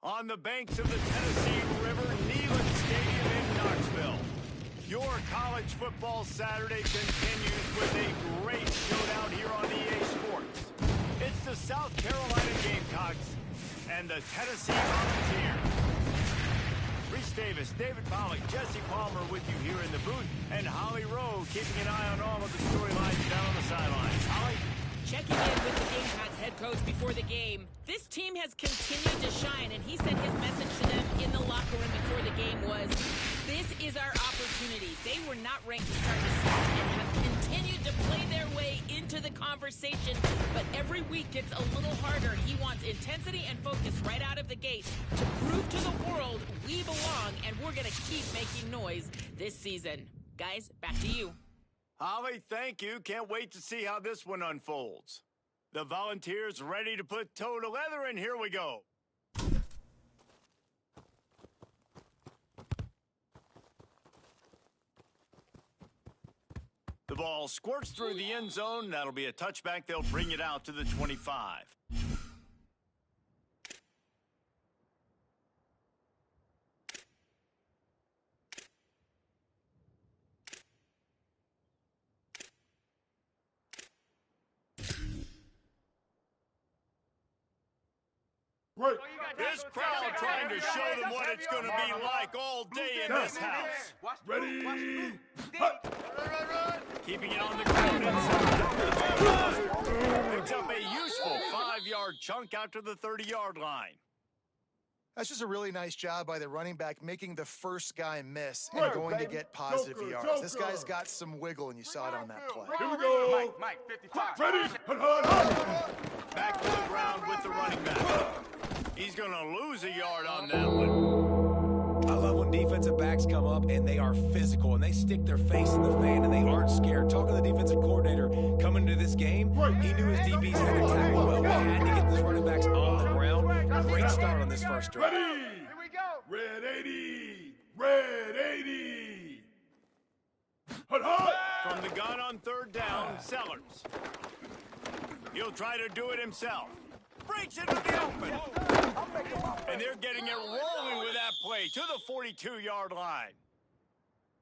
On the banks of the Tennessee River, Neyland Stadium in Knoxville. Your college football Saturday continues with a great showdown here on EA Sports. It's the South Carolina Gamecocks and the Tennessee Volunteers. Reese Davis, David Pollack, Jesse Palmer with you here in the booth, and Holly Rowe keeping an eye on all of the storylines down on the sidelines. Holly? Checking in with the Gamecocks head coach before the game. This team has continued to shine, and he said his message to them in the locker room before the game was, this is our opportunity. They were not ranked to start the season and have continued to play their way into the conversation, but every week gets a little harder. He wants intensity and focus right out of the gate to prove to the world we belong, and we're going to keep making noise this season. Guys, back to you. Holly, thank you. Can't wait to see how this one unfolds. The Volunteers ready to put toe to leather, and here we go. The ball squirts through the end zone. That'll be a touchback. They'll bring it out to the 25. This crowd trying to show them what it's going to be like all day in this house. Ready? Keeping it on the ground inside. Picks up a useful 5-yard chunk out to the 30-yard line. That's just a really nice job by the running back, making the first guy miss and going to get positive yards. This guy's got some wiggle, and you saw it on that play. Here we go. Mike, 55. Ready? Back to the ground with the running back. He's going to lose a yard on that one. I love when defensive backs come up and they are physical and they stick their face in the fan and they aren't scared. Talking to the defensive coordinator coming into this game, he knew his DBs had to tackle well. We had to get these running backs on the ground. Great start on this first drive. Ready? Here we go. Red 80. Red 80. Hut, hut. From the gun on third down, Sellers. He'll try to do it himself. Breaks into the open. And they're getting it rolling with that play to the 42-yard line.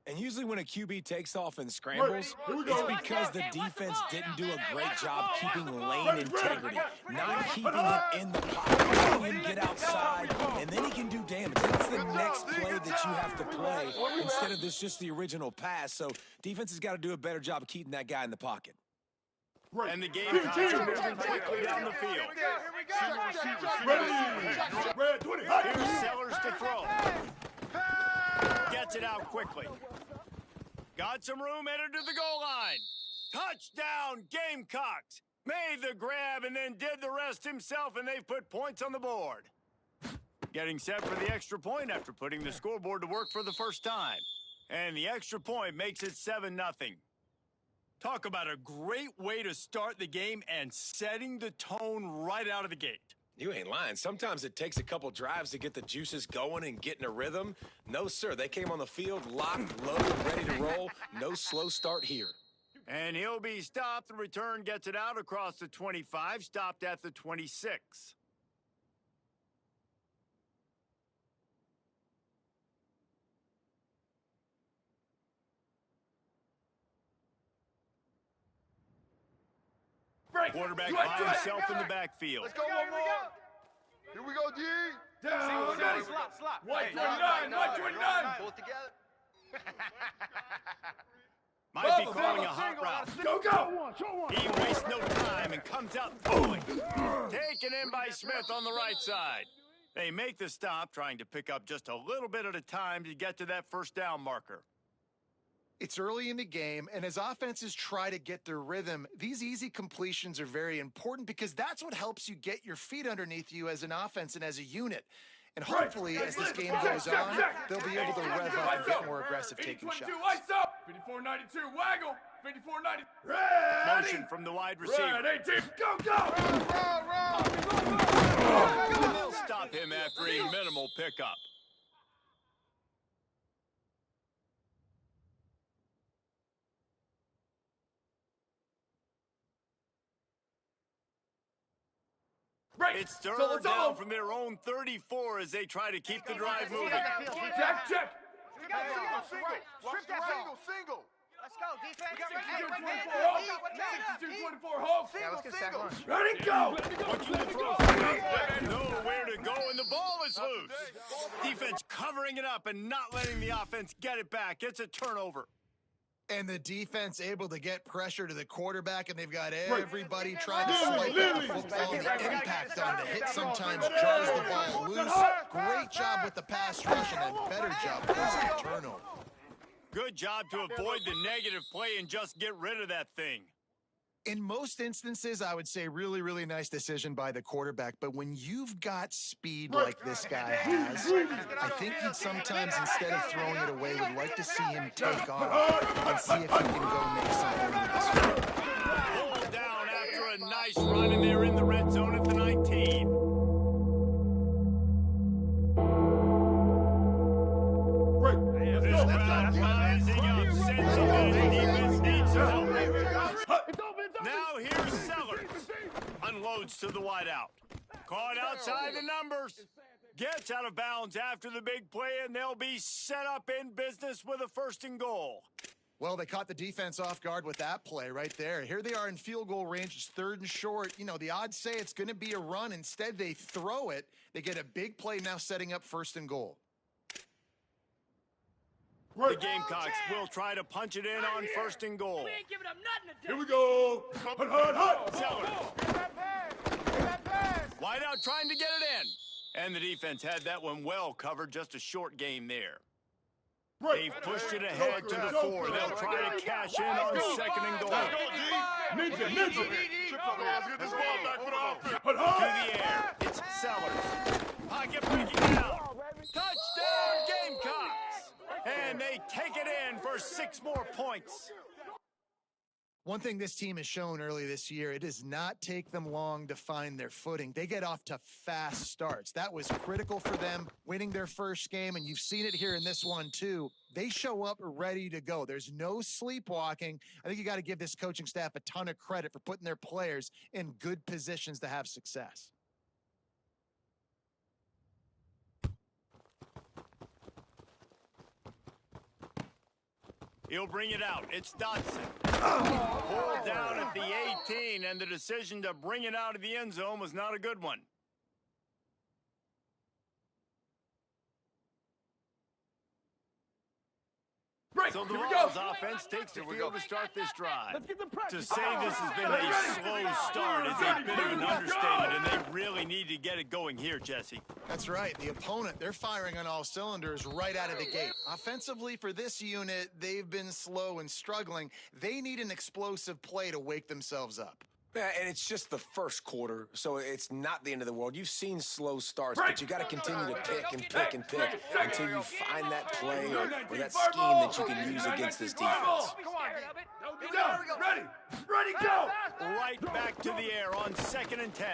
And usually when a QB takes off and scrambles, it's because the defense didn't do a great job keeping lane integrity, not keeping him in the pocket, letting him get outside, and then he can do damage. That's the next play that you have to play instead of this just the original pass. So defense has got to do a better job of keeping that guy in the pocket. And the Gamecocks are moving quickly down the field. Here we go. Ready? Red 20. Here's Sellers to throw. Gets it out quickly. Got some room, headed to the goal line. Touchdown, Gamecocks. Made the grab and then did the rest himself, and they've put points on the board. Getting set for the extra point after putting the scoreboard to work for the first time. And the extra point makes it 7-0. Talk about a great way to start the game and setting the tone right out of the gate. You ain't lying. Sometimes it takes a couple drives to get the juices going and get in a rhythm. No, sir. They came on the field locked, loaded, ready to roll. No slow start here. And he'll be stopped. The return gets it out across the 25, stopped at the 26. Quarterback by himself in the backfield. Let's go one more. Here we go, D. Down. Slot. White Hey, 29, white 29. Pull it together. Might be calling a hot route. Go. He wastes no time and comes out throwing. Taken in by Smith on the right side. They make the stop, trying to pick up just a little bit at a time to get to that first down marker. It's early in the game, and as offenses try to get their rhythm, these easy completions are very important because that's what helps you get your feet underneath you as an offense and as a unit. And hopefully, as this game goes on, they'll be able to rev up and get more aggressive taking shots. Ice up. 54-92. Waggle. 54-90. Motion from the wide receiver. Red 18. Go. And they'll stop him after a minimal pickup. It's third down from their own 34 as they try to keep the drive moving. Check, check. Single. Let's go, defense. 62-24 hold. Yeah, let's get a sack lunch. Ready, go. Looking to throw for nowhere to go, and the ball is loose. Defense covering it up and not letting the offense get it back. It's a turnover. And the defense able to get pressure to the quarterback, and they've got everybody trying to swipe at the football. And the impact on the hit sometimes jars the ball loose. Great job with the pass rush, and a better job forcing a turnover. Good job to avoid the negative play and just get rid of that thing. In most instances, I would say really, really nice decision by the quarterback. But when you've got speed like this guy has, I think he'd sometimes, instead of throwing it away, would like to see him take off and see if he can go make something with this field. Pulled down after a nice run, and they're in the red zone at the 19. This crowd rising up, sensing that the defense needs some help. Now here's Sellers. Unloads to the wideout. Caught outside the numbers. Gets out of bounds after the big play, and they'll be set up in business with a 1st and goal. Well, they caught the defense off guard with that play right there. Here they are in field goal range. It's 3rd and short. You know, the odds say it's going to be a run. Instead, they throw it. They get a big play now setting up 1st and goal. The Gamecocks will try to punch it in on 1st and goal. We ain't giving up nothing today. Here we go. Hut. Sellers. Wide out trying to get it in. And the defense had that one well covered. Just a short game there. They've pushed it ahead to the 4. They'll try to cash in on 2nd and goal. Ninja. To the air. It's Sellers. Pocket breaking down. Touchdown Gamecocks. And they take it in for 6 more points. One thing this team has shown early this year, it does not take them long to find their footing. They get off to fast starts. That was critical for them winning their first game, and you've seen it here in this one too. They show up ready to go. There's no sleepwalking. I think you got to give this coaching staff a ton of credit for putting their players in good positions to have success. He'll bring it out. It's Dotson. Pulled down at the 18, and the decision to bring it out of the end zone was not a good one. So the Vols offense takes the field to start this drive. To say this has been a slow start is a bit of an understatement, and they really need to get it going here, Jesse. That's right. The opponent, they're firing on all cylinders right out of the gate. Offensively, for this unit, they've been slow and struggling. They need an explosive play to wake themselves up. Yeah, and it's just the first quarter, so it's not the end of the world. You've seen slow starts, but you got to continue to pick until you find that play or that scheme that you can use against this defense. Ready, go! Right back to the air on 2nd and 10.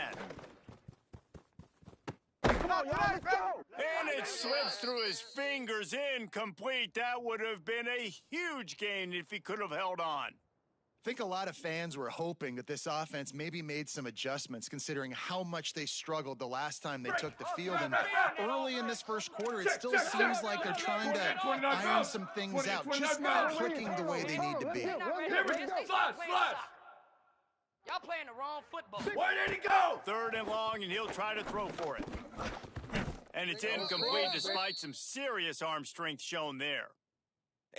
And it slips through his fingers, incomplete. That would have been a huge gain if he could have held on. I think a lot of fans were hoping that this offense maybe made some adjustments considering how much they struggled the last time they took the field. And early in this first quarter, it still seems like they're trying to iron some things out, just not clicking the way they need to be. Slash! Y'all playing the wrong football. Where did he go? 3rd and long, and he'll try to throw for it. And it's incomplete despite some serious arm strength shown there.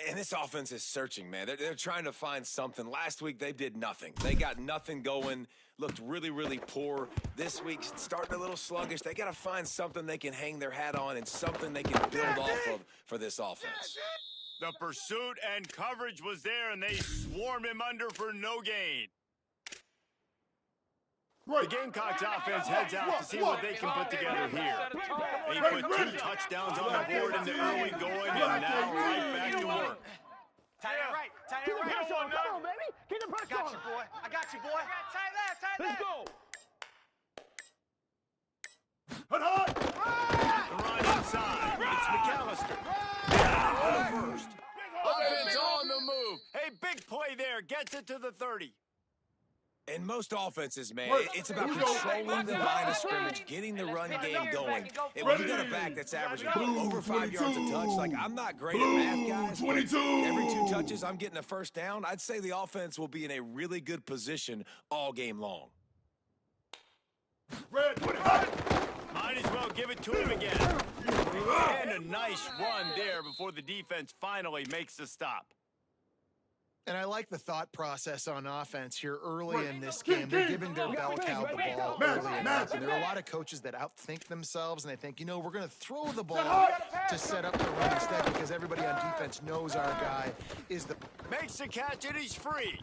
And this offense is searching, man. They're trying to find something. Last week, they did nothing. They got nothing going, looked really, really poor. This week, starting a little sluggish. They got to find something they can hang their hat on and something they can build off of for this offense. The pursuit and coverage was there, and they swarmed him under for no gain. The Gamecocks offense heads out to see what they can put together here. They put 2 touchdowns on the board in the early going, and now right back to work. Tight end right. Come on, baby. Keep the pressure on. I got you, boy. Tight left. Let's go. The run inside. It's McAllister. Down first. Offense on the move. Hey, big play there. Gets it to the 30. In most offenses, man, it's about controlling the line of scrimmage, getting the run game going. And when you got a back that's averaging over 5 yards a touch, like I'm not great at math, guys. 22. Every 2 touches, I'm getting a first down. I'd say the offense will be in a really good position all game long. Might as well give it to him again. And a nice run there before the defense finally makes the stop. And I like the thought process on offense here early in this game. They're giving their bell cow the ball early enough. And there are a lot of coaches that outthink themselves, and they think, you know, we're going to throw the ball to set up the run instead because everybody on defense knows our guy is the... Makes the catch, and he's free.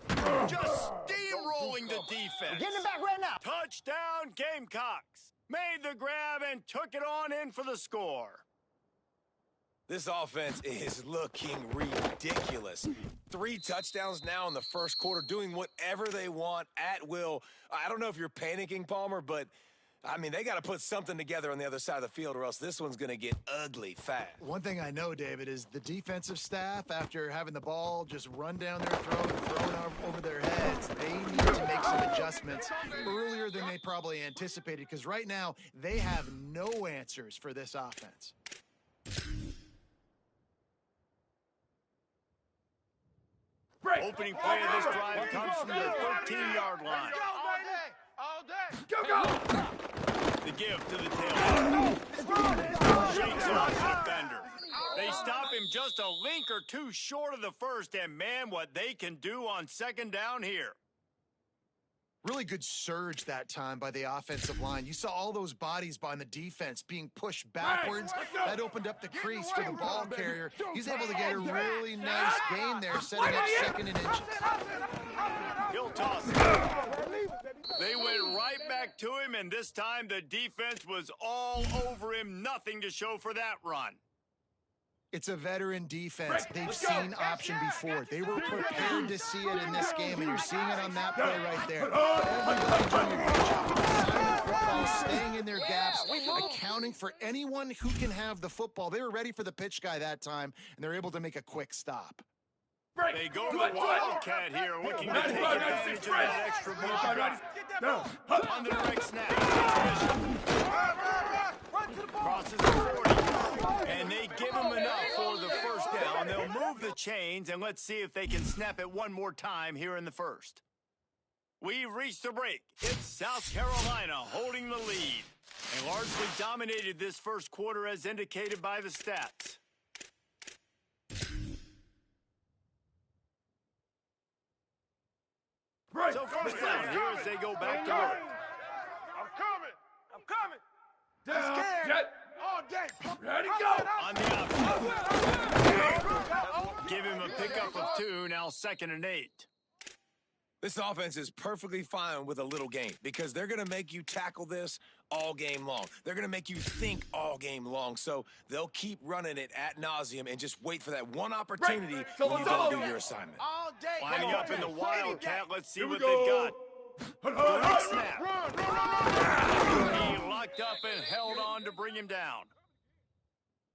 Just steamrolling the defense. Getting it back right now. Touchdown, Gamecocks. Made the grab and took it on in for the score. This offense is looking ridiculous. 3 touchdowns now in the first quarter, doing whatever they want at will. I don't know if you're panicking, Palmer, but, I mean, they got to put something together on the other side of the field or else this one's going to get ugly fast. One thing I know, David, is the defensive staff, after having the ball just run down their throat and thrown over their heads, they need to make some adjustments earlier than they probably anticipated because right now they have no answers for this offense. Opening play of this drive comes from the 13-yard line. All day. The give to the tailback. Shakes off the defender. They stop him just a link or two short of the first, and man, what they can do on second down here. Really good surge that time by the offensive line. You saw all those bodies by the defense being pushed backwards. That opened up the crease for the ball carrier. He's able to get a really nice gain there, setting up second and inches. He'll toss it. They went right back to him, and this time the defense was all over him. Nothing to show for that run. It's a veteran defense. They've seen option before. They were prepared to see it in this game, and you're seeing it on that play right there. Everybody doing a good job of assignment football, staying in their gaps, accounting for anyone who can have the football. They were ready for the pitch guy that time, and they're able to make a quick stop. They go to the Wildcat here, looking to take advantage of that extra ball. On the direct snap. Crosses the 40. And they give him enough for the first down. They'll move the chains, and let's see if they can snap it one more time here in the first. We've reached the break. It's South Carolina holding the lead. They largely dominated this first quarter as indicated by the stats. So first down here as they go back to work. I'm coming. I'm coming. Down, jet. All day. Ready, go. On the option. Give him a pickup of 2, now 2nd and 8. This offense is perfectly fine with a little game because they're going to make you tackle this all game long. They're going to make you think all game long, so they'll keep running it ad nauseum and just wait for that one opportunity when you don't do your assignment. All day. Lining up in the Wildcat, let's see what they've got. Direct snap. He locked up and held on to bring him down.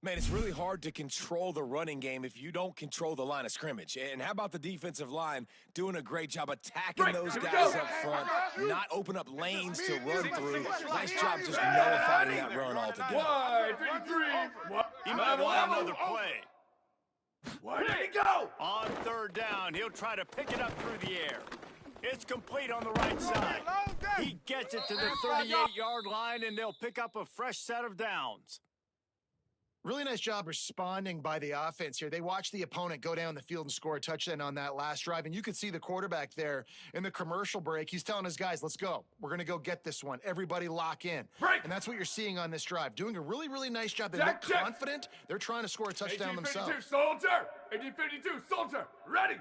Man, it's really hard to control the running game if you don't control the line of scrimmage. And how about the defensive line doing a great job attacking those guys up front, not open up lanes to run through. Nice job just nullifying that run altogether. Wide, 53. He might want another play. Where did he go? On 3rd down, he'll try to pick it up through the air. It's complete on the right side. He gets it to the 38-yard line, and they'll pick up a fresh set of downs. Really nice job responding by the offense here. They watched the opponent go down the field and score a touchdown on that last drive, and you could see the quarterback there in the commercial break. He's telling his guys, let's go. We're going to go get this one. Everybody lock in. And that's what you're seeing on this drive. Doing a really, really nice job. They look confident. They're trying to score a touchdown themselves. 1852, soldier. 1852, soldier. Ready.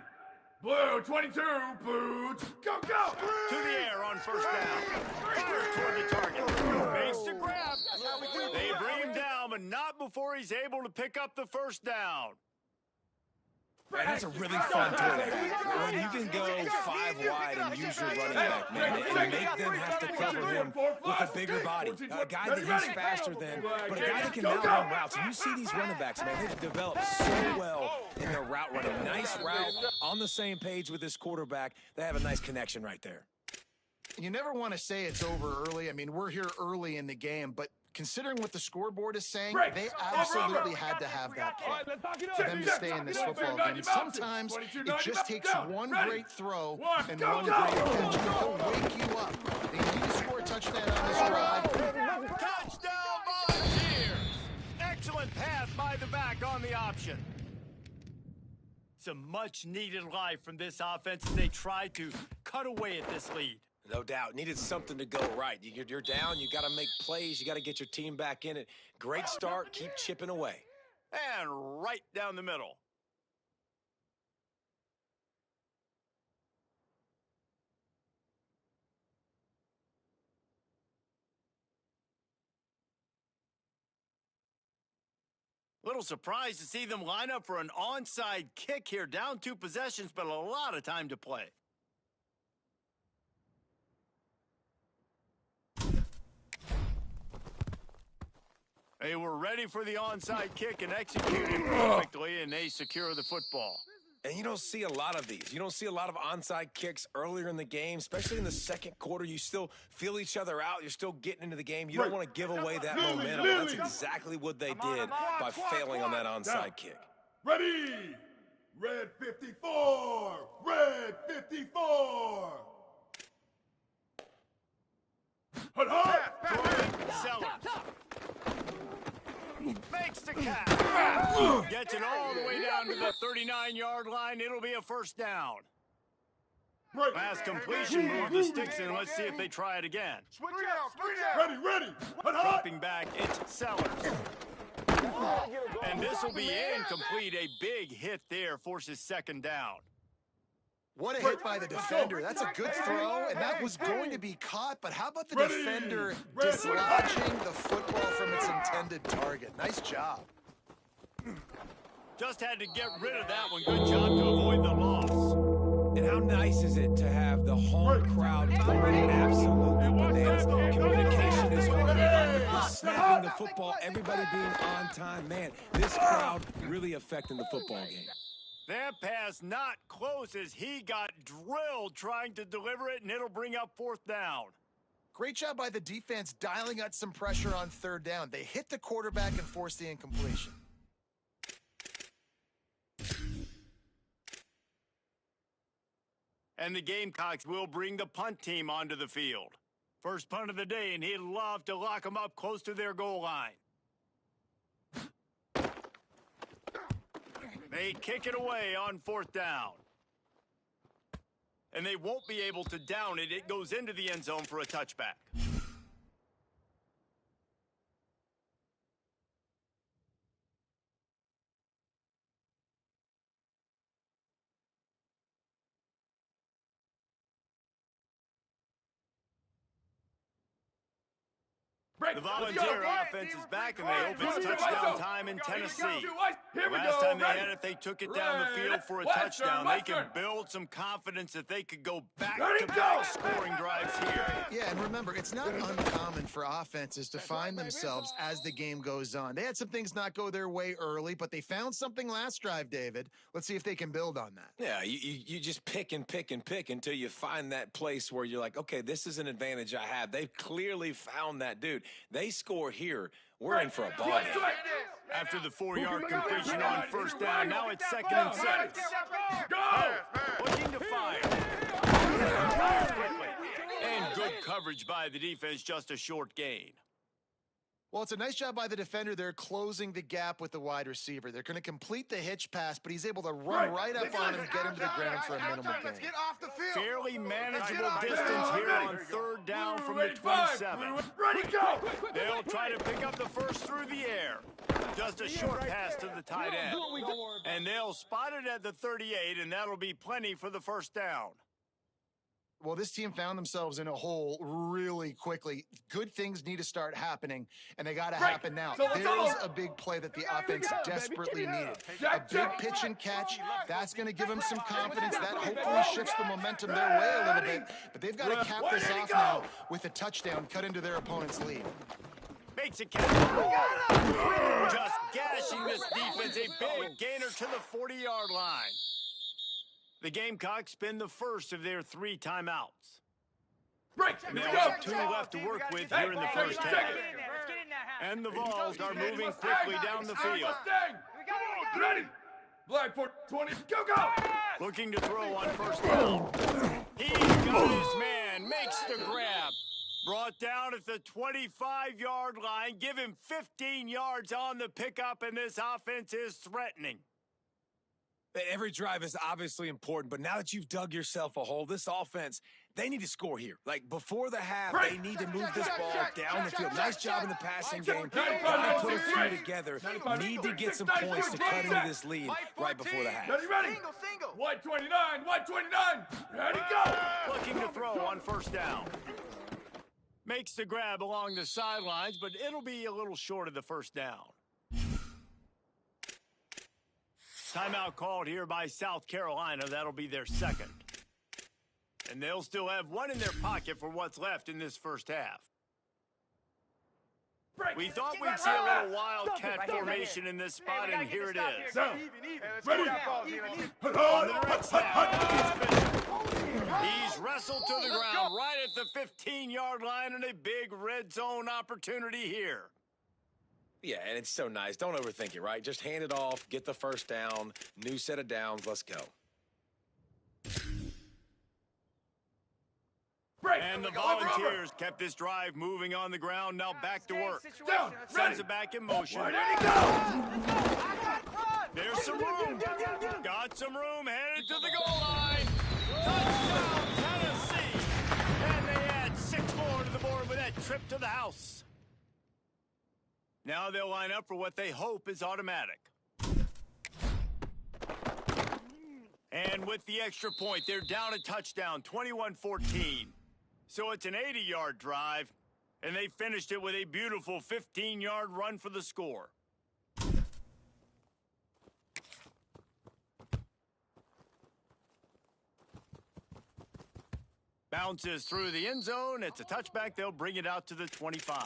Blue, 22, boot. Go, go. To the air on 1st down. Fires toward the target. Makes the grab. They bring him down, but not before he's able to pick up the 1st down. Man, that's a really fun play. When you can go 5 wide and use your running back, man, and make them have to cover him with a bigger body. A guy that he's faster than, but a guy that can now run routes. And you see these running backs, man, they've developed so well in their route running. Nice route, on the same page with this quarterback. They have a nice connection right there. You never want to say it's over early. I mean, we're here early in the game, but considering what the scoreboard is saying, they absolutely had to have that kick for them to stay in this football game. And sometimes it just takes one great throw and one great catch. He'll wake you up. They need to score a touchdown on this drive. Touchdown Volunteers! Excellent pass by the back on the option. Some much-needed life from this offense as they try to cut away at this lead. No doubt. Needed something to go right. You're down. You got to make plays. You got to get your team back in it. Great start. Keep chipping away. And right down the middle. Little surprised to see them line up for an onside kick here. Down 2 possessions, but a lot of time to play. They were ready for the onside kick and executed perfectly, and they secure the football. And you don't see a lot of these. You don't see a lot of onside kicks earlier in the game, especially in the second quarter. You still feel each other out. You're still getting into the game. You don't want to give away that momentum. That's exactly what they did by failing on that onside kick. Ready! Red 54! Red 54! Sellers. Makes the catch. Gets it all the way down to the 39-yard line. It'll be a first down. Pass completion, move the sticks in. Let's see if they try it again. Switch out. Ready! Dropping back, it's Sellers. And this will be incomplete. A big hit there forces second down. What a hit by the defender. That's a good throw, and that was going to be caught, but how about the defender dislodging the football from its intended target? Nice job. Just had to get rid of that one. Good job to avoid the loss. And how nice is it to have the home crowd going absolutely bananas? Communication is working. Snapping the football, everybody being on time. Man, this crowd really affecting the football game. That pass not close as he got drilled trying to deliver it, and it'll bring up fourth down. Great job by the defense dialing out some pressure on third down. They hit the quarterback and forced the incompletion. And the Gamecocks will bring the punt team onto the field. First punt of the day, and he'd love to lock them up close to their goal line. They kick it away on fourth down. And they won't be able to down it. It goes into the end zone for a touchback. The Volunteer offense is back, and they open touchdown time in Tennessee. Last time they had it, they took it down the field for a touchdown. They can build some confidence that they could go back-to-back scoring drives here. Yeah, and remember, it's not uncommon for offenses to find themselves as the game goes on. They had some things not go their way early, but they found something last drive, David. Let's see if they can build on that. Yeah, you just pick and pick and pick until you find that place where you're like, okay, this is an advantage I have. They've clearly found that dude. They score here, we're in for a ball game. After the 4-yard completion on first down, now it's 2nd and 6. Looking to fire. Fires quickly. And good coverage by the defense, just a short gain. Well, it's a nice job by the defender. They're closing the gap with the wide receiver. They're going to complete the hitch pass, but he's able to run right up on him and get him to the ground for a minimal gain. Fairly manageable distance here on third down from the 27. They'll try to pick up the first through the air. Just a short pass to the tight end. And they'll spot it at the 38, and that'll be plenty for the first down. Well, this team found themselves in a hole really quickly. Good things need to start happening, and they got to happen now. There's a big play that the offense desperately needed. A big pitch and catch. That's going to give them some confidence. That hopefully shifts the momentum their way a little bit. But they've got to cap this off now with a touchdown cut into their opponent's lead. Makes a catch. Just gashing this defense. A big gainer to the 40-yard line. The Gamecocks spend the first of their 3 timeouts. Break. They Let's only go. have 2 left to work with here in the first half. Let's get in that half. And the Vols are moving quickly down the field. Mustang. Ready. Black for 20. Go, go. Looking to throw on first down. He got his man, makes the grab. Brought down at the 25-yard line. Give him 15 yards on the pickup, and this offense is threatening. Every drive is obviously important, but now that you've dug yourself a hole, this offense, they need to score here. Like, before the half, they need to move this ball down the field. Nice job in the passing game. Got to put a few together. Need to get some points to cut into this lead right before the half. Ready. White 29. White 29. Ready, go. Looking to throw on first down. Makes the grab along the sidelines, but it'll be a little short of the first down. Timeout called here by South Carolina. That'll be their second. And they'll still have one in their pocket for what's left in this first half. We thought we'd see a little wildcat formation in this spot, and here it is. Ready. On the right side, he's wrestled to the ground right at the 15-yard line, and a big red zone opportunity here. Yeah, and it's so nice. Don't overthink it, right? Just hand it off, get the first down, new set of downs, let's go. And the Volunteers kept this drive moving on the ground, now back to work. Sends it back in motion. There's some room. Got some room, headed to the goal line. Touchdown, Tennessee. And they add 6 more to the board with that trip to the house. Now they'll line up for what they hope is automatic. And with the extra point, they're down a touchdown, 21-14. So it's an 80-yard drive, and they finished it with a beautiful 15-yard run for the score. Bounces through the end zone. It's a touchback. They'll bring it out to the 25.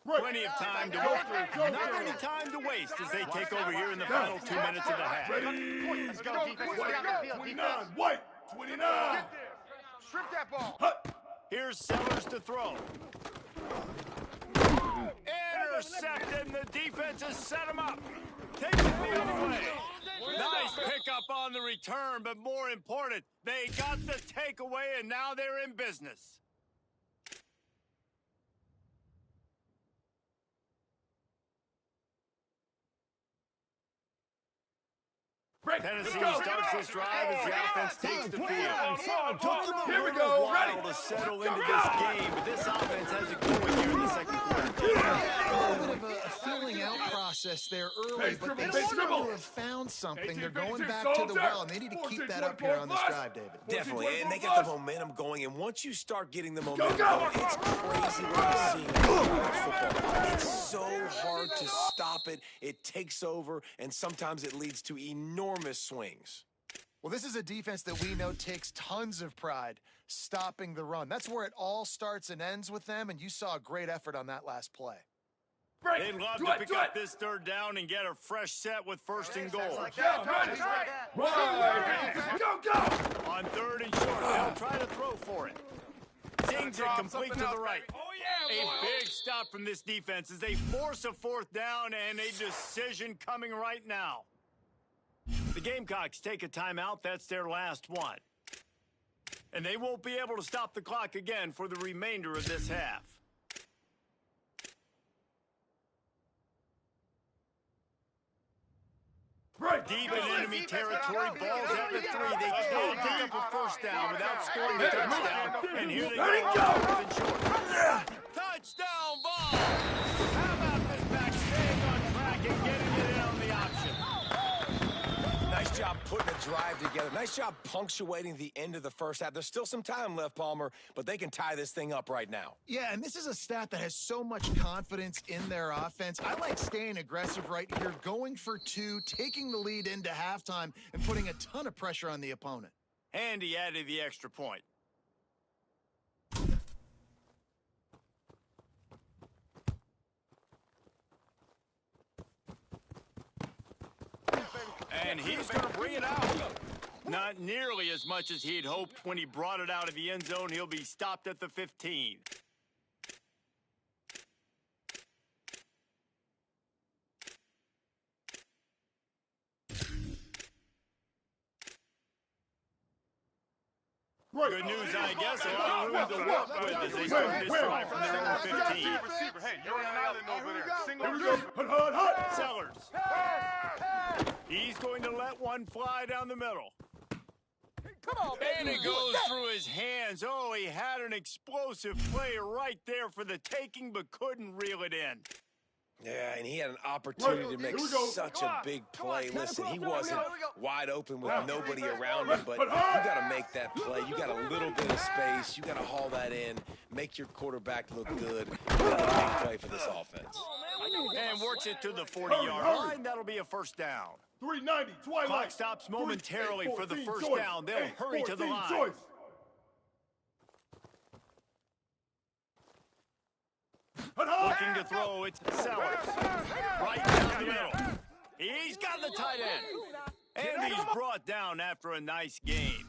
Plenty of time to work. Not any time to waste as they take over here in the final 2 minutes of the half. Let's go, defense. 29. White 29. Strip that ball. Here's Sellers to throw. Intercepted, and the defense has set him up. Takes it the other way. Nice pickup on the return, but more important, they got the takeaway, and now they're in business. Tennessee starts this drive as the offense takes the field. Here we go. Ready. To settle into this game, but this offense has it going here in the second quarter. A little bit of a filling out process there early, but they seem to have found something. They're going back to the well, and they need to keep that up here on this drive, David. Definitely, and they got the momentum going, and once you start getting the momentum going, it's crazy what you're seeing in college football. It's so hard to stop it. It takes over, and sometimes it leads to enormous swings. Well, this is a defense that we know takes tons of pride stopping the run. That's where it all starts and ends with them, and you saw a great effort on that last play. They'd love to pick up this third down and get a fresh set with first and goal. Go, go! On third and short, they'll try to throw for it. Sings it complete to the right. A big stop from this defense as they force a fourth down and a decision coming right now. The Gamecocks take a timeout. That's their last one. And they won't be able to stop the clock again for the remainder of this half. Deep in enemy territory, balls at the 3. They can't pick up a first down without scoring a touchdown. And here they go. Touchdown, Vols! How about this back staying on track and getting it in on the option? Nice job putting a drive together. Nice job punctuating the end of the first half. There's still some time left, Palmer, but they can tie this thing up right now. Yeah, and this is a stat that has so much confidence in their offense. I like staying aggressive right here, going for 2, taking the lead into halftime, and putting a ton of pressure on the opponent. And he added the extra point. And he's going to bring it out. Not nearly as much as he'd hoped when he brought it out of the end zone. He'll be stopped at the 15. Good news, I guess. A lot of room to work with as they start this drive from their own 15. Hey, you're on an island over there. Single Sellers. He's going to let one fly down the middle. Come on, And it goes through his hands. Oh, he had an explosive play right there for the taking, but couldn't reel it in. Yeah, and he had an opportunity to make such a big play. Listen, he wasn't wide open with nobody around him, but you got to make that play. You got a little bit of space. You got to haul that in, make your quarterback look good. You got a big play for this offense. And works it to the 40-yard line. That'll be a first down. 390, Twilight. Clock stops momentarily for the first down. They'll hurry to the line. Looking to throw, it's Sellers. Right down the middle. He's got the tight end. And he's brought down after a nice gain.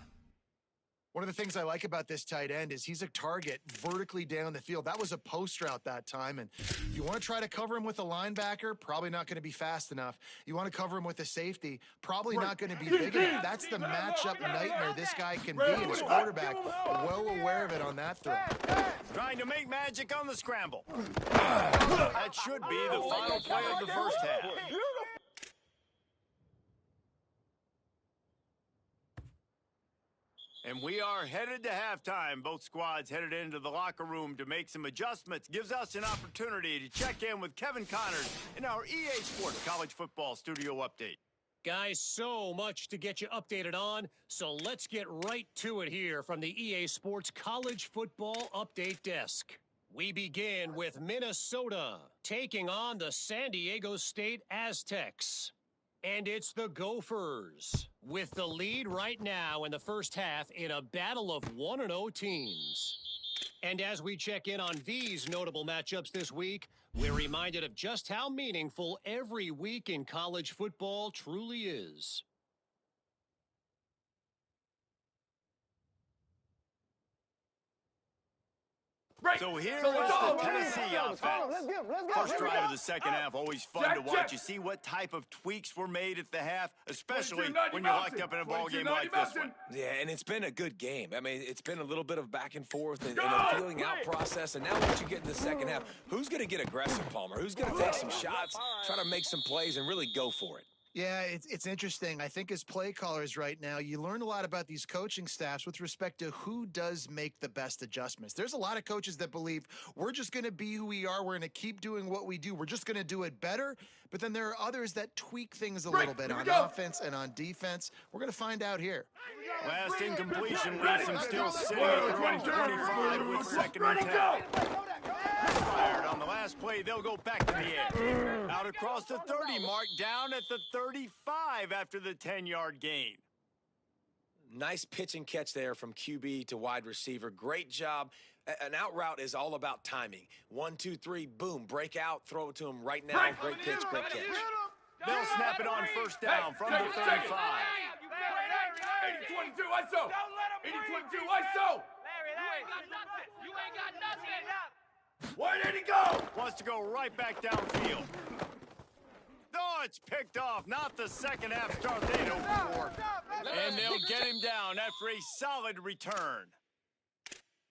One of the things I like about this tight end is he's a target vertically down the field. That was a post route that time. And if you want to try to cover him with a linebacker, probably not going to be fast enough. You want to cover him with a safety, probably not going to be big enough. That's the matchup nightmare this guy can be. And his quarterback, well aware of it on that throw. Trying to make magic on the scramble. That should be the final play of the first half. And we are headed to halftime. Both squads headed into the locker room to make some adjustments. Gives us an opportunity to check in with Kevin Connors in our EA Sports College Football Studio Update. Guys, so much to get you updated on, so let's get right to it here from the EA Sports College Football Update Desk. We begin with Minnesota taking on the San Diego State Aztecs. And it's the Gophers with the lead right now in the first half in a battle of 1-0 teams. And as we check in on these notable matchups this week, we're reminded of just how meaningful every week in college football truly is. So here is the Tennessee offense. First drive of the second half, always fun to watch. You see what type of tweaks were made at the half, especially when you're locked up in a ball game like this one. Yeah, and it's been a good game. I mean, it's been a little bit of back and forth and a feeling out process. And now once you get in the second half, who's going to get aggressive, Palmer? Who's going to take some shots, try to make some plays, and really go for it? Yeah, it's interesting. I think as play callers right now, you learn a lot about these coaching staffs with respect to who does make the best adjustments. There's a lot of coaches that believe we're just going to be who we are. We're going to keep doing what we do. We're just going to do it better. But then there are others that tweak things a little bit on offense and on defense. We're going to find out here. Last incompletion leaves him still sitting at their own 25 with second and 10. Fired on the last play, they'll go back to the air. Out across the 30 mark, down at the 35 after the 10-yard gain. Nice pitch and catch there from QB to wide receiver. Great job. An out route is all about timing. 1, 2, 3, boom, break out, throw it to him right now. Great pitch, great catch. They'll snap it on first down from the 35. 80-22, ISO! 80-22, ISO! You ain't got nothing. Where did he go? Wants to go right back downfield. Oh, it's picked off. Not the second half start they'd hoped for. And they'll get him down after a solid return.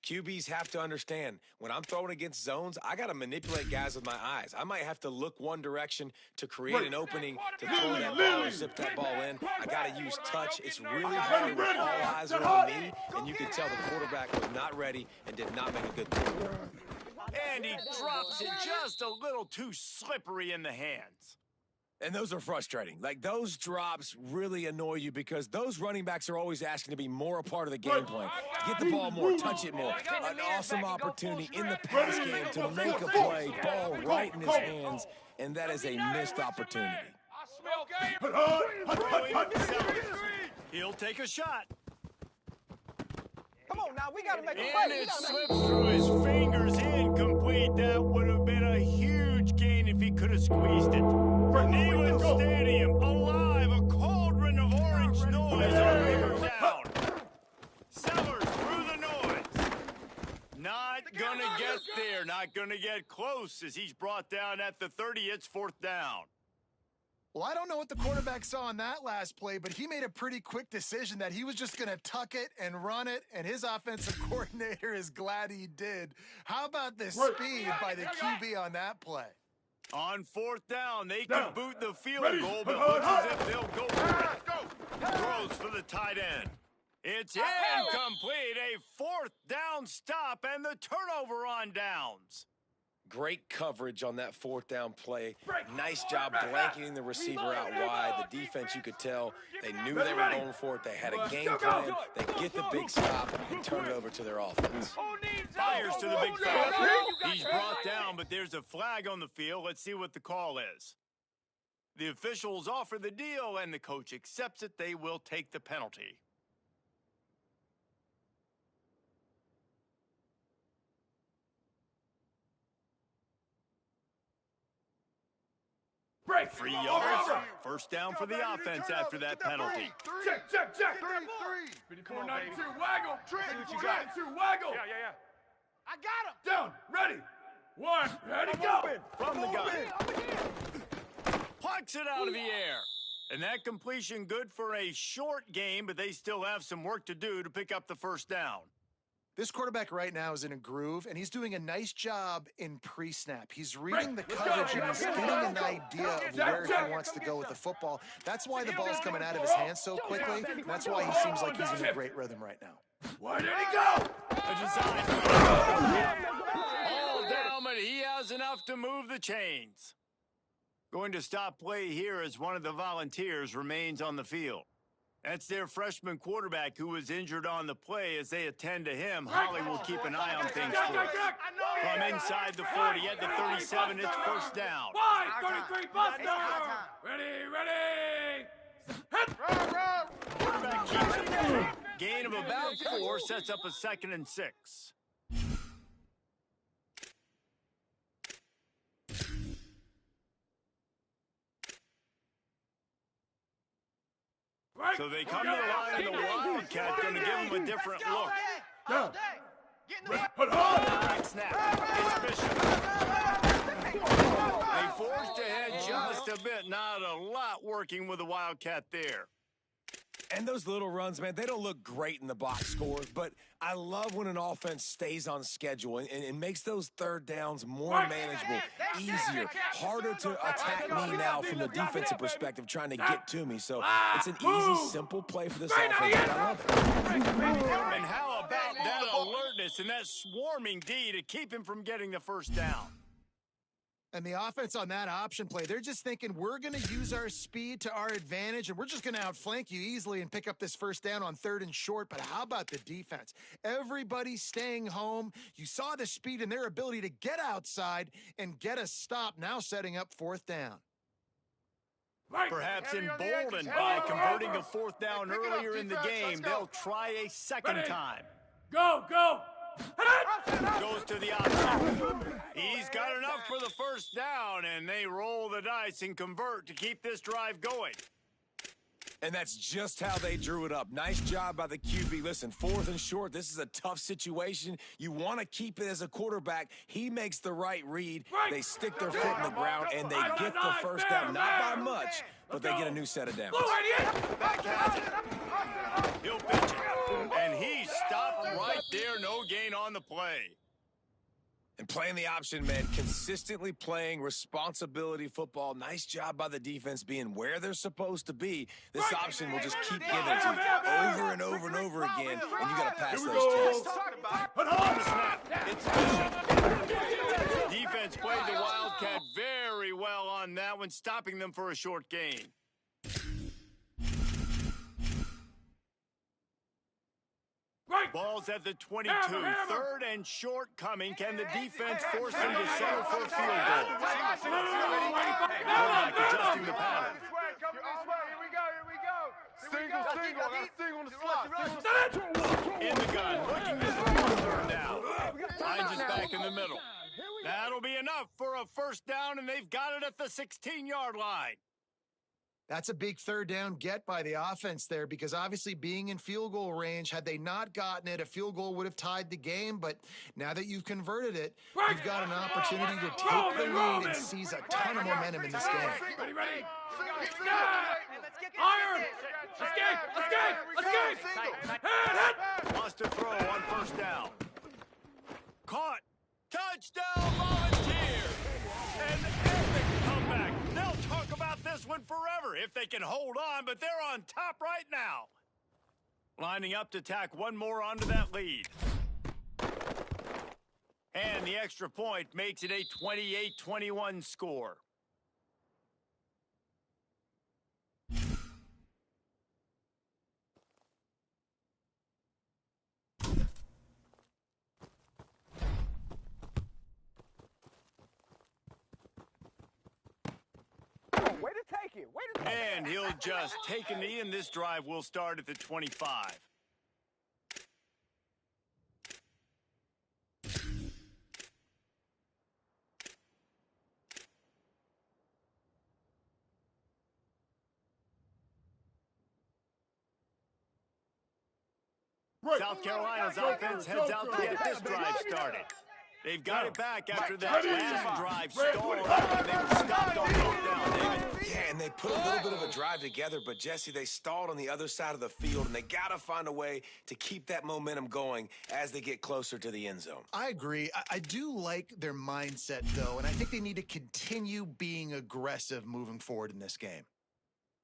QBs have to understand, when I'm throwing against zones, I got to manipulate guys with my eyes. I might have to look one direction to create an opening to throw that ball or zip that ball in. I got to use touch. It's really hard when all eyes are on me, and you can tell the quarterback was not ready and did not make a good throw. And he drops it just a little too slippery in the hands. And those are frustrating. Like, those drops really annoy you because those running backs are always asking to be more a part of the game plan. Get the ball more, touch it more. An awesome opportunity in the pass game to make a play, ball right in his hands, and that is a missed opportunity. He'll take a shot. Come on now, we gotta make a And play. it slips through his fingers, incomplete. That would have been a huge gain if he could have squeezed it. Neyland Stadium, alive, a cold not going to get close as he's brought down at the 30. It's 4th down. Well, I don't know what the quarterback saw on that last play, but he made a pretty quick decision that he was just going to tuck it and run it, and his offensive coordinator is glad he did. How about the speed by the QB on that play? On 4th down, they can boot the field goal, but it looks as if they'll go for it. Throws for the tight end. It's incomplete. A 4th down stop and the turnover on downs. Great coverage on that 4th down play. Nice job blanketing the receiver out wide. The defense, you could tell, they knew they were going for it. They had a game plan. They get the big stop and turn it over to their offense. Fires to the big stop. He's brought down, but there's a flag on the field. Let's see what the call is. The officials offer the deal, and the coach accepts it. They will take the penalty. Break. 3 yards. 1st down for the offense after that penalty. Check. 54-92, waggle. 52 waggle. Yeah. I got him. Down, ready. 1, ready, go. From the gun. Plucks it out of the air. And that completion good for a short game, but they still have some work to do to pick up the 1st down. This quarterback right now is in a groove, and he's doing a nice job in pre-snap. He's reading the coverage, and he's getting an idea of where he wants to go with the football. That's why the ball's coming out of his hands so quickly. That's why he seems like he's in a great rhythm right now. Where did he go? A design. All down, but he has enough to move the chains. Going to stop play here as one of the Volunteers remains on the field. That's their freshman quarterback who was injured on the play. As they attend to him, Holly will keep an eye on things for us. From inside the 40 at the 37, it's 1st down. 33, Buster! Ready! Quarterback keeps it. Gain of about 4 sets up a 2nd and 6. So they come to the line, and the Wildcat going to give them a different look. Back snap. It's Bishop. They forced ahead just a bit. Not a lot working with the Wildcat there. And those little runs, man, they don't look great in the box scores, but I love when an offense stays on schedule and makes those 3rd downs more manageable, easier, harder to attack me now from the defensive perspective, trying to get to me. So it's an easy, simple play for this offense. I love it. And how about that alertness and that swarming D to keep him from getting the 1st down? And the offense on that option play, they're just thinking we're going to use our speed to our advantage, and we're just going to outflank you easily and pick up this 1st down on 3rd and short. But how about the defense? Everybody's staying home. You saw the speed and their ability to get outside and get a stop, now setting up 4th down. Perhaps emboldened by converting a 4th down earlier in the game, they'll try a 2nd time. Go! Goes to the outside. He's got enough for the 1st down, and they roll the dice and convert to keep this drive going. And that's just how they drew it up. Nice job by the QB. Listen, 4th and short, this is a tough situation. You want to keep it as a quarterback. He makes the right read. They stick their foot in the ground, and they get the 1st down. Not by much, but they get a new set of downs. Back has it. He'll pitch it. And he stopped right there. No gain on the play. And playing the option, man, consistently playing responsibility football. Nice job by the defense being where they're supposed to be. This option will just keep giving it to you over and over and over again, and you got to pass those tests. It's Bishop. Defense played the Wildcat very well on that one, stopping them for a short gain. Ball's at the 22. 3rd and short coming. Can the defense force them to settle for a field goal? Quarterback adjusting the pattern. Single on the slot. In the gun, looking to throw a 3rd down. Finds us back in the middle. That'll be enough for a 1st down, and they've got it at the 16-yard line. That's a big third down get by the offense there because obviously being in field goal range, had they not gotten it, a field goal would have tied the game. But now that you've converted it, you've got an opportunity to take the lead and seize a ton of momentum in this game. Ready, ready. Iron! Escape! Hit! Lost a throw on first down. Caught. Touchdown, Volunteers! An epic comeback. They'll talk about this one forever if they can hold on, but they're on top right now. Lining up to tack one more onto that lead. And the extra point makes it a 28-21 score. Way to take it. Way to take it. And he'll just take a knee, and this drive will start at the 25. South Carolina's offense heads out to get this drive started. They've got it back after that last drive stalled and they were stopped on fourth down, David. Yeah, and they put a little bit of a drive together, but Jesse, they stalled on the other side of the field, and they got to find a way to keep that momentum going as they get closer to the end zone. I agree. I do like their mindset, though, and I think they need to continue being aggressive moving forward in this game.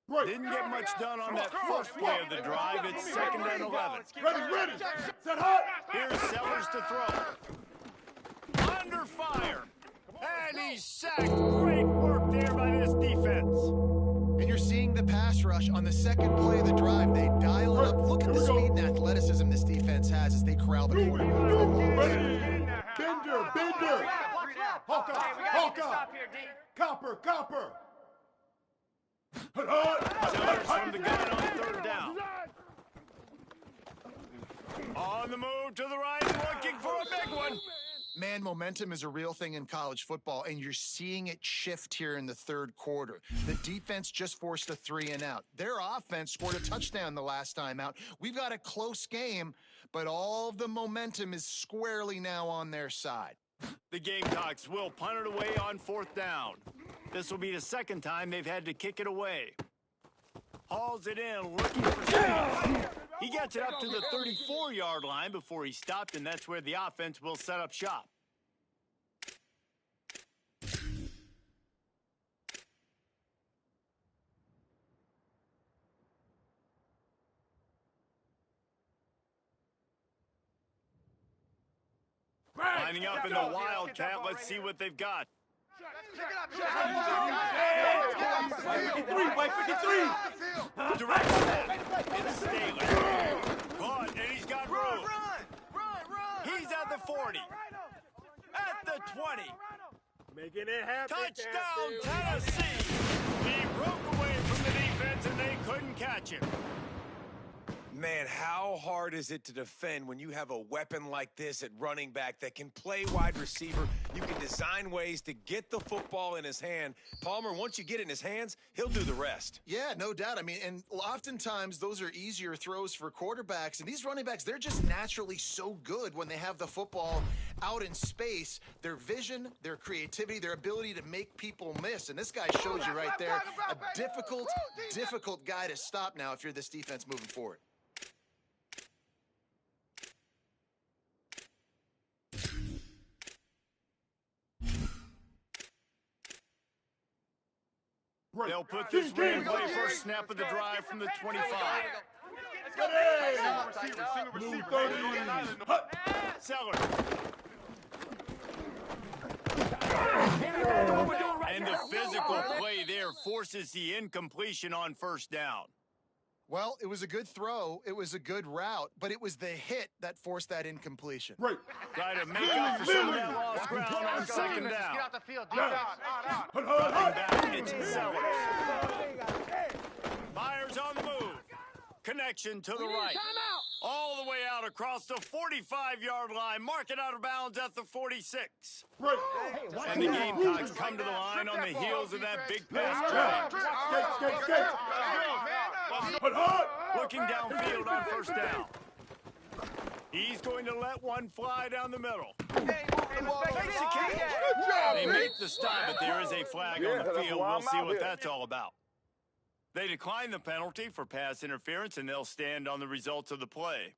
Didn't get much done on that first play of the drive. It's 2nd and 11. Ready. Set hot. Here's Sellers to throw. Under fire. And he's sacked. Great work there by this defense. And you're seeing the pass rush on the second play of the drive. They dial it up. Look at the speed and athleticism this defense has as they corral the quarterback. Bender. Hawk. Copper. Sellers from the gun on 3rd down. On the move to the right, looking for a big one. Man, momentum is a real thing in college football, and you're seeing it shift here in the 3rd quarter. The defense just forced a 3-and-out. Their offense scored a touchdown the last time out. We've got a close game, but all of the momentum is squarely now on their side. The Gamecocks will punt it away on 4th down. This will be the 2nd time they've had to kick it away. Hauls it in, looking for speed. He gets it up to the 34-yard line before he stopped, and that's where the offense will set up shop. Lining up in the Wildcat, let's see what they've got. White 53. Direct snap. It's Staley. Caught, and he's got room. He's at the 40. At the 20. Making it happen. Touchdown, Tennessee. He broke away from the defense, and they couldn't catch him. Man, how hard is it to defend when you have a weapon like this at running back that can play wide receiver? You can design ways to get the football in his hand. Palmer, once you get it in his hands, he'll do the rest. Yeah, no doubt. I mean, and oftentimes those are easier throws for quarterbacks. And these running backs, they're just naturally so good when they have the football out in space. Their vision, their creativity, their ability to make people miss. And this guy shows you right there a difficult guy to stop now if you're this defense moving forward. They'll put this one in play first snap of the drive from the 25. Sellers. And the physical play there forces the incompletion on first down. Well, it was a good throw. It was a good route, but it was the hit that forced that incompletion. Right. Try to make up for some of that lost ground on 2nd down. Get out the field. Deep out. Back, it's Sellers. Myers on the move. Connection to the right. All the way out across the 45-yard line. Mark it out of bounds at the 46. And the Gamecocks come to the line on the heels of that big pass drive. Looking downfield on first down. He's going to let one fly down the middle. They make the stop, but there is a flag on the field. We'll see what that's all about. They decline the penalty for pass interference, and they'll stand on the results of the play.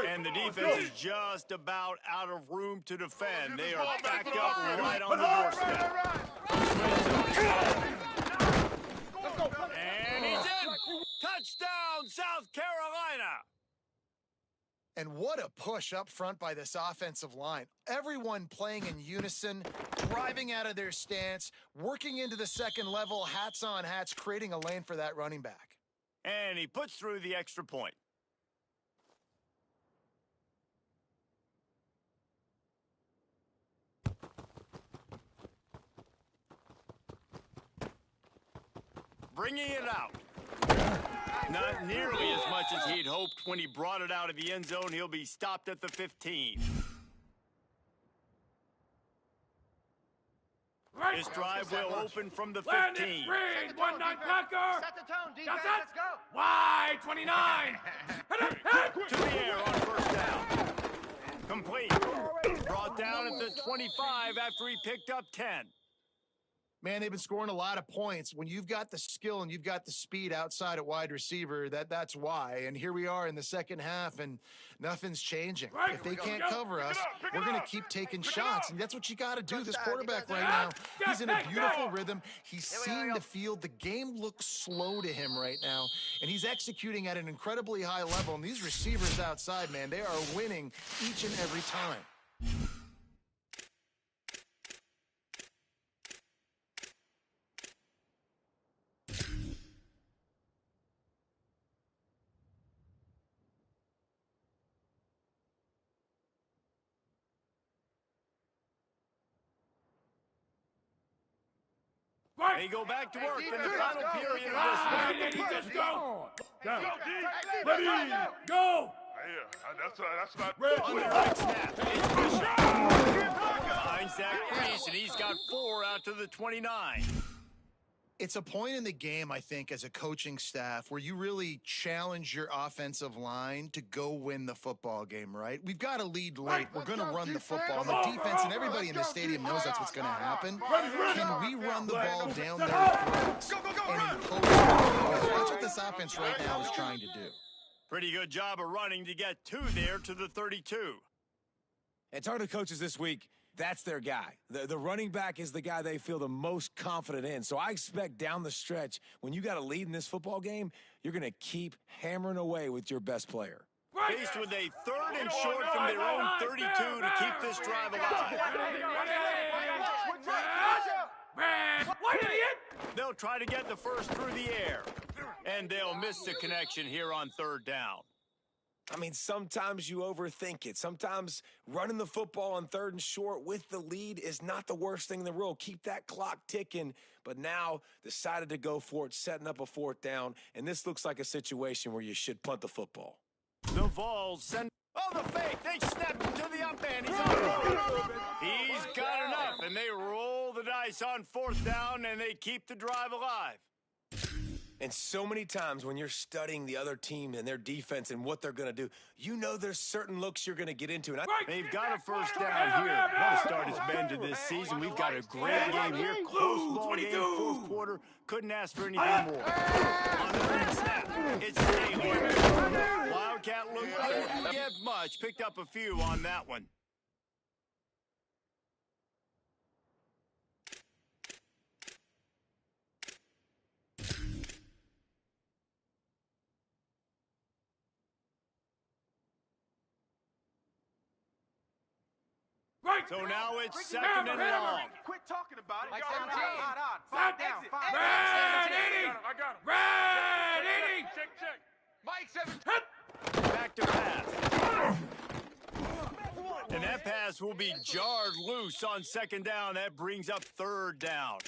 And the defense is just about out of room to defend. They are backed up right on the doorstep. And he's in. Touchdown, South Carolina. And what a push up front by this offensive line. Everyone playing in unison, driving out of their stance, working into the second level, hats on hats, creating a lane for that running back. And he puts through the extra point. Bringing it out. Not nearly as much as he'd hoped when he brought it out of the end zone. He'll be stopped at the 15. This drive will open from the 15. 1-9 Packer. Set the tone, defense. That's it. Let's go. Wide 29. To the air on first down. Complete. Brought down at the 25 after he picked up 10. Man, they've been scoring a lot of points. When you've got the skill and you've got the speed outside at wide receiver, that's why. And here we are in the second half, and nothing's changing. If they can't cover us, we're going to keep taking shots. And that's what you got to do. This quarterback right now, he's in a beautiful rhythm. He's seeing the field. The game looks slow to him right now, and he's executing at an incredibly high level. And these receivers outside, man, they are winning each and every time. They go back to work in the final period of this one. Just go. Down. Ready. Go. That's not On the right snap, it's Bishop. Finds that crease, and he's got 4 out to the 29. It's a point in the game, I think, as a coaching staff where you really challenge your offensive line to go win the football game, right? We've got to lead late. We're going to run the football. And the defense and everybody in the stadium knows that's what's going to happen. Can we run the ball down their throats and impose? That's what this offense right now is trying to do. Pretty good job of running to get 2 there to the 32. And Target coaches this week, that's their guy. The running back is the guy they feel the most confident in. So I expect down the stretch, when you got a lead in this football game, you're going to keep hammering away with your best player. Faced with a 3rd and short from their own 32 to keep this drive alive. They'll try to get the first through the air. And they'll miss the connection here on 3rd down. I mean, sometimes you overthink it. Sometimes running the football on 3rd and short with the lead is not the worst thing in the world. Keep that clock ticking. But now decided to go for it, setting up a 4th down. And this looks like a situation where you should punt the football. The Vols send... Oh, the fake! They snap him to the up end. He's on road. He's got enough, and they roll the dice on 4th down, and they keep the drive alive. And so many times when you're studying the other team and their defense and what they're going to do, you know there's certain looks you're going to get into. And they've got a first down here. What a start it's been to this season. We've got a great game here. Close ball game, 4th quarter. Couldn't ask for anything more. On the third snap, it's Staley. Wildcat looked good. Didn't get much. Picked up a few on that one. So now it's 2nd and long. Quit talking about it. Like Hot, 17. hot. Stop. 5 down. 5 Red down. 80. I got him. Red 80. Check. Mike 7. Back to back. pass will be jarred loose on second down. That brings up third down.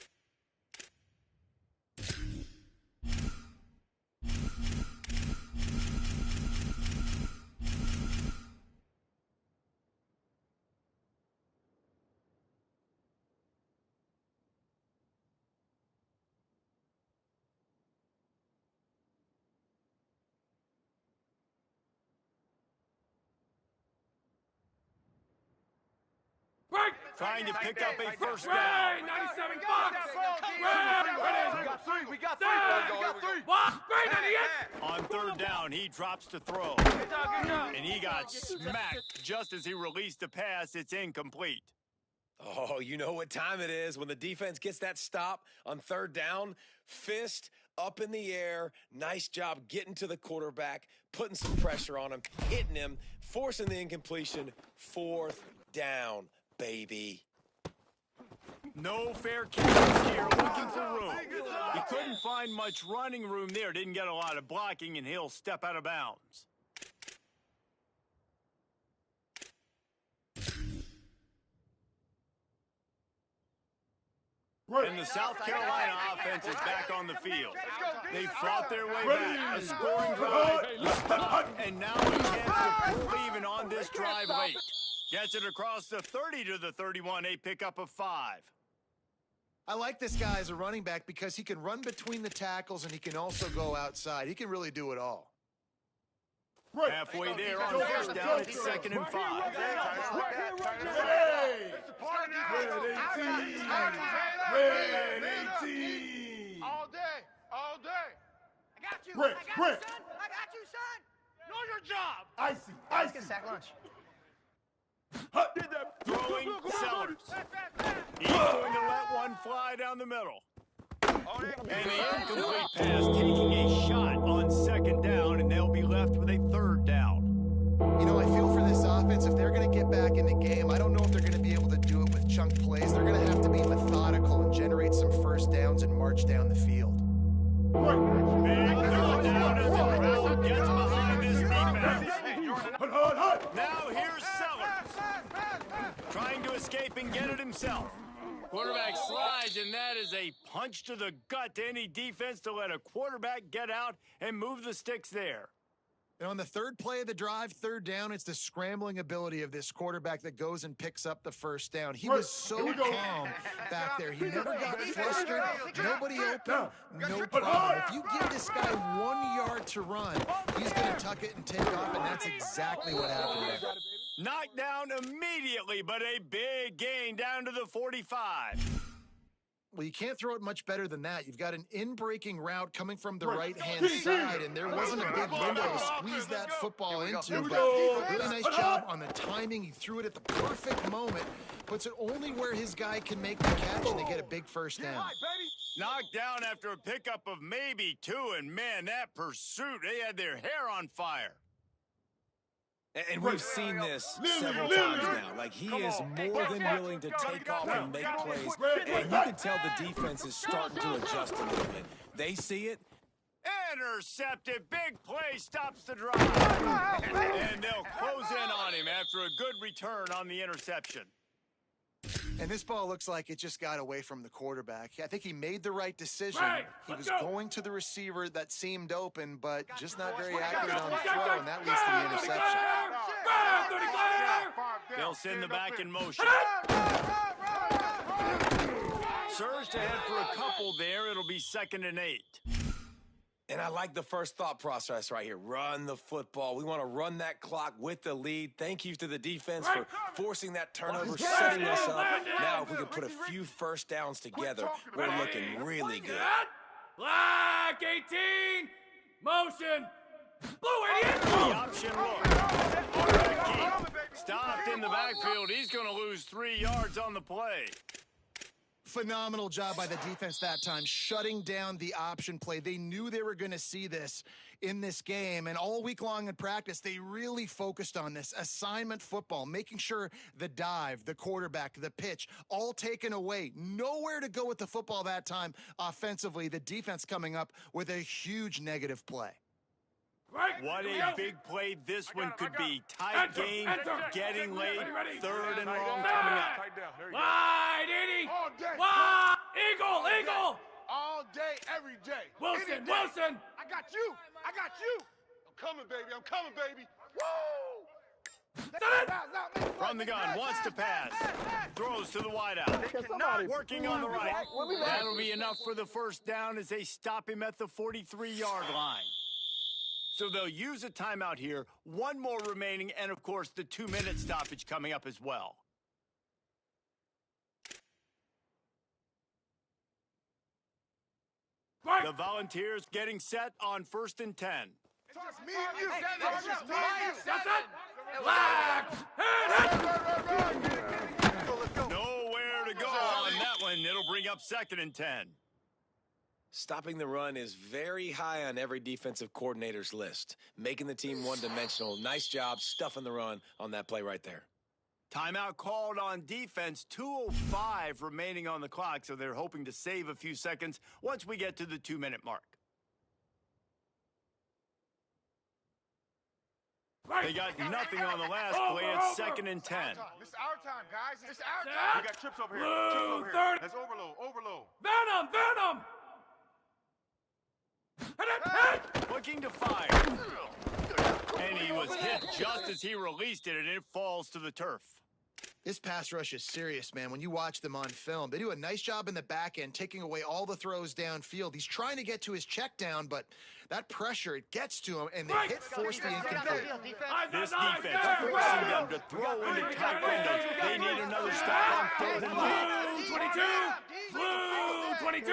Trying to pick up a first down. 97 Fox! We got three. What? Great, 98! On third down, he drops to throw. And he got smacked just as he released the pass. It's incomplete. Oh, you know what time it is. When the defense gets that stop on third down, fist up in the air. Nice job getting to the quarterback, putting some pressure on him, hitting him, forcing the incompletion. Fourth down, baby. No fair catches here, looking for room. He couldn't find much running room there. Didn't get a lot of blocking, and he'll step out of bounds. And the South Carolina offense is back on the field. They fought their way back, a scoring drive, and now a chance to pull even on this drive late. Gets it across the 30 to the 31, a pickup of 5. I like this guy as a running back because he can run between the tackles and he can also go outside. He can really do it all. Halfway there on first down, it's 2nd and 5. Red 18! All day. I got you. Red. I got you, son. Know your job. Icy. Sack lunch. Throwing Sellers. He's going to let one fly down the middle. And the incomplete pass taking a shot on second down, and they'll be left with a third down. You know, I feel for this offense, if they're going to get back in the game, I don't know if they're going to be able to do it with chunk plays. They're going to have to be methodical and generate some first downs and march down the field. Big third down as the crowd gets behind this defense. Now here's Sellers, trying to escape and get it himself. Quarterback slides, and that is a punch to the gut to any defense to let a quarterback get out and move the sticks there. And on the third play of the drive, third down, it's the scrambling ability of this quarterback that goes and picks up the first down. He was so calm back there. He never got flustered. Nobody open. No problem. If you give this guy 1 yard to run, he's going to tuck it and take off, and that's exactly what happened there. Knocked down immediately, but a big gain down to the 45. Well, you can't throw it much better than that. You've got an in-breaking route coming from the right-hand side, and there wasn't a big window to squeeze that football into. But really nice job on the timing. He threw it at the perfect moment, puts it only where his guy can make the catch, and they get a big first down. Knocked down after a pickup of maybe 2, and man, that pursuit, they had their hair on fire. And we've seen this several times now. Like, he is more than willing to take off and make plays. And you can tell the defense is starting to adjust a little bit. They see it. Intercepted. Big play stops the drive. And they'll close in on him after a good return on the interception. And this ball looks like it just got away from the quarterback. I think he made the right decision. He was going to the receiver that seemed open, but just not very accurate on the throw, and that leads to the interception. They'll send the back in motion. Surged ahead for a couple there. It'll be 2nd and 8. And I like the first thought process right here. Run the football. We want to run that clock with the lead. Thank you to the defense for forcing that turnover, setting us up. Now, if we can put a few first downs together, we're looking really good. Black 18, motion, blue idiot. The option look. Quarterback keep. Stopped in the backfield. He's going to lose 3 yards on the play. Phenomenal job by the defense that time, shutting down the option play. They knew they were going to see this in this game, and all week long in practice, they really focused on this assignment football, making sure the dive, the quarterback, the pitch, all taken away. Nowhere to go with the football that time offensively. The defense coming up with a huge negative play. What a big play this one could be. Tight game, getting late, third and long coming up. Wide, Edie! All day. Wide! Eagle! All day, every day. Wilson! I got you. I'm coming, baby. Woo! From the gun, wants to pass. Throws to the wideout. Working on the right. That'll be enough for the first down as they stop him at the 43-yard line. So they'll use a timeout here, one more remaining, and of course the 2-minute stoppage coming up as well. The Volunteers getting set on 1st and 10. It's just me and you. That's just me and you. That's it! Let's go. Nowhere to go on that one. It'll bring up 2nd and 10. Stopping the run is very high on every defensive coordinator's list. Making the team one-dimensional. Nice job stuffing the run on that play right there. Timeout called on defense. 2:05 remaining on the clock, so they're hoping to save a few seconds once we get to the 2-minute mark. They got nothing on the last play. It's 2nd and 10. This is our time, guys. This is our time. We got chips over here. Let's overload. Venom! Looking to fire. And he was hit just as he released it, and it falls to the turf. This pass rush is serious, man. When you watch them on film, they do a nice job in the back end, taking away all the throws downfield. He's trying to get to his check down, but that pressure, it gets to him, and the hit forced the incomplete. This defense forcing them to throw into tight windows. They need another stop on 3rd and long. Blue 22! I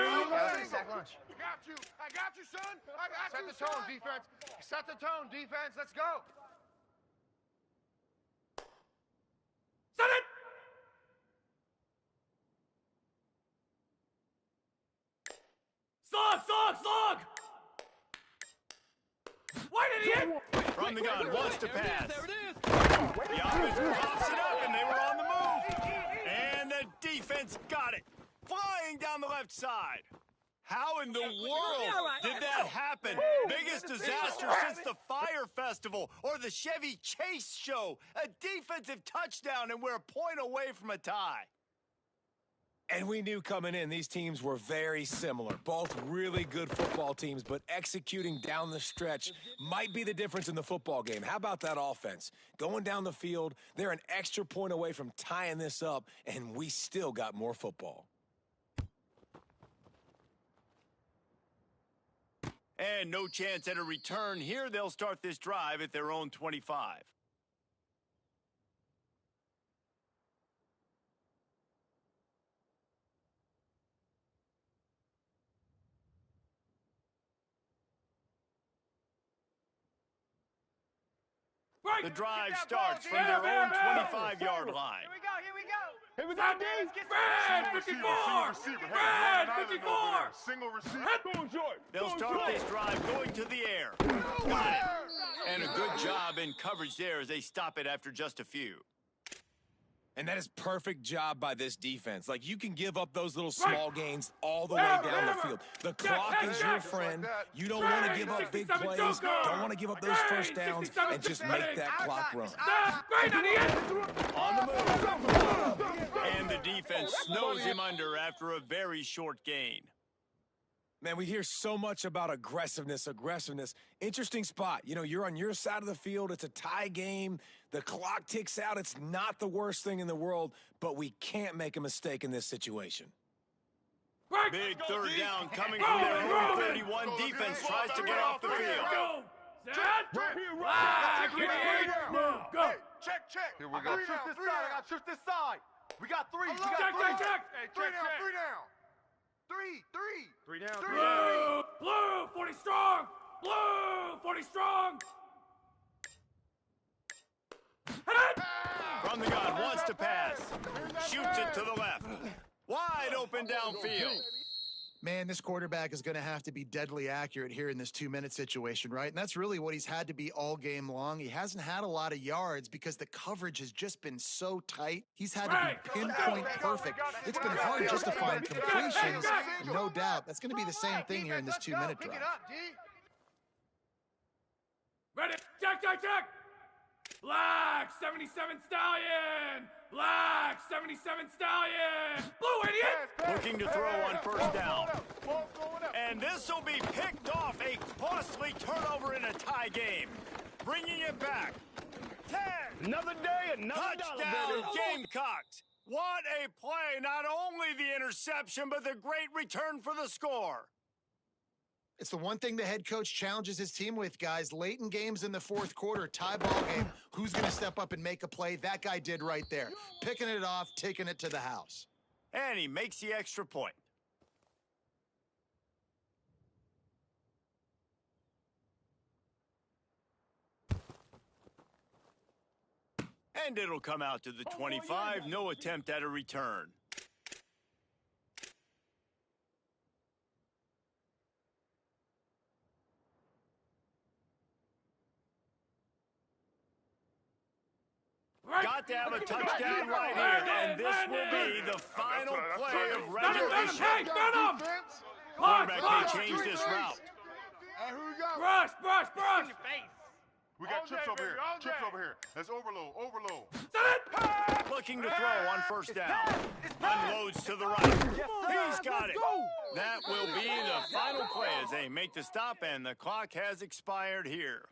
got you, son. Set the tone, defense. Set the tone, defense. Let's go. Set it! Slog! Why did he hit? From the gun, wants to pass. The offense pops it up, and they were on the move. And the defense got it. Flying down the left side. How in the world did that happen? Biggest disaster since the Fire Festival or the Chevy Chase show. A defensive touchdown, and we're a point away from a tie. And we knew coming in, these teams were very similar. Both really good football teams, but executing down the stretch might be the difference in the football game. How about that offense? Going down the field, they're an extra point away from tying this up, and we still got more football. And no chance at a return here. They'll start this drive at their own 25. The drive starts from their own 25-yard line. Here we go. Here we go, D. Red 54! Red 54! Single receiver. They'll start this drive going to the air. Got it. And a good job in coverage there as they stop it after just a few. And that is perfect job by this defense. Like, you can give up those little small gains all the way down the field. The clock is your friend. You don't want to give up big plays. Don't want to give up those first downs and just make that clock run. On the move. And the defense snows him under after a very short gain. Man, we hear so much about aggressiveness. Interesting spot. You know, you're on your side of the field. It's a tie game. The clock ticks out. It's not the worst thing in the world, but we can't make a mistake in this situation. Big third down coming from their own 31. Defense tries to get off the field. Go! Check. Here we go. I got shoot this side. We got three. Check. Three down. Three down. Blue 40 strong. Blue 40 strong. From the gun, wants to pass. Shoots it to the left. Wide open downfield. Man, this quarterback is going to have to be deadly accurate here in this 2-minute situation, right? And that's really what he's had to be all game long. He hasn't had a lot of yards because the coverage has just been so tight. He's had to be pinpoint perfect. It's been hard just to find completions. And no doubt, that's going to be the same thing here in this 2-minute drive. Ready? Check, check, check! Black 77 Stallion! Black 77 Stallion! Blue idiot! Looking to throw on first down. And this will be picked off, a costly turnover in a tie game. Bringing it back. 10. Another day, another Touchdown, dollar, baby. Gamecocks. What a play. Not only the interception, but the great return for the score. It's the one thing the head coach challenges his team with, guys. Late in games in the fourth quarter, tie ball game. Who's going to step up and make a play? That guy did right there. Picking it off, taking it to the house. And he makes the extra point. And it'll come out to the 25. No attempt at a return. Got to have a touchdown right here, and this will be the final play of regulation. Quarterback may change this route. Hey, who you got? Brush, brush, brush! We got chips over here. Chips over here. That's overload. Overload. Looking to throw on first down. Unloads to the right. He's got it. That will be the final play as they make the stop, and the clock has expired here.